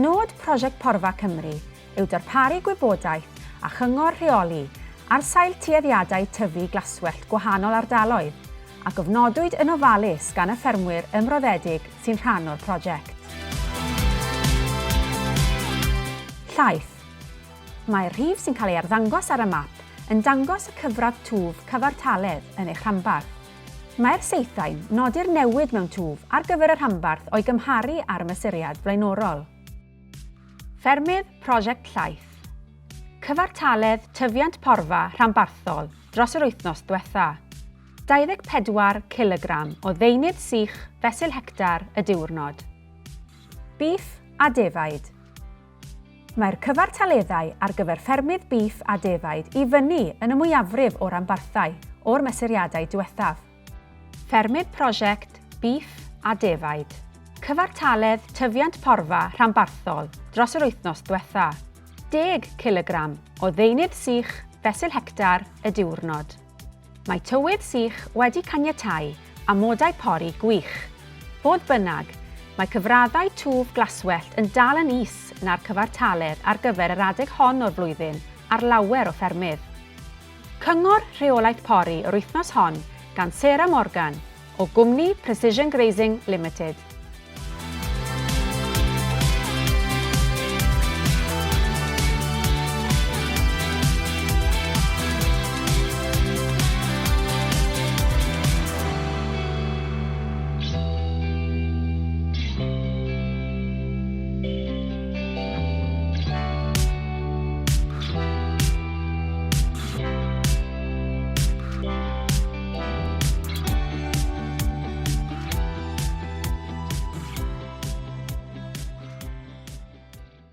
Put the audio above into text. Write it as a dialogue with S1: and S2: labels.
S1: Nod prosiect Porfa Cymru yw darparu gwybodaeth a chyngor rheoli ar sail tueddiadau tyfu glaswellt gwahanol ardaloedd a gofnodwyd yn ofalus gan y ffermwyr ymroddedig sy'n rhan o'r prosiect. Llaeth. Mae'r rhif sy'n cael ei arddangos ar y map yn dangos y cyfradd twf cyfartaledd yn eich rhanbarth. Mae'r seithau'n nodi'r newid mewn twf ar gyfer y rhanbarth o'i gymharu â'r mesuriad blaenorol. Ffermydd prosiect Llaeth. Cyfartaledd tyfiant porfa rhanbarthol dros yr wythnos diwetha. 24 kg o ddeunydd sych fesul hectar y diwrnod. Beef a defaid. Mae'r cyfartaleddau ar gyfer ffermydd beef a defaid i fyny yn y mwyafrif o ranbarthau o'r mesuriadau diwethaf. Ffermydd prosiect beef a defaid. Cyfartaledd tyfiant porfa rhanbarthol dros yr wythnos diwetha. 10 kg o ddeunydd sych fesul hectar y diwrnod. Mae tywydd sych wedi caniatáu a modau pori gwych. Fodd bynnag, mae cyfraddau twf glaswellt yn dal yn is na'r cyfartaledd ar gyfer yr adeg hon o'r flwyddyn ar lawer o ffermydd. Cyngor rheolaeth pori o'r wythnos hon gan Sarah Morgan o gwmni Precision Grazing Limited.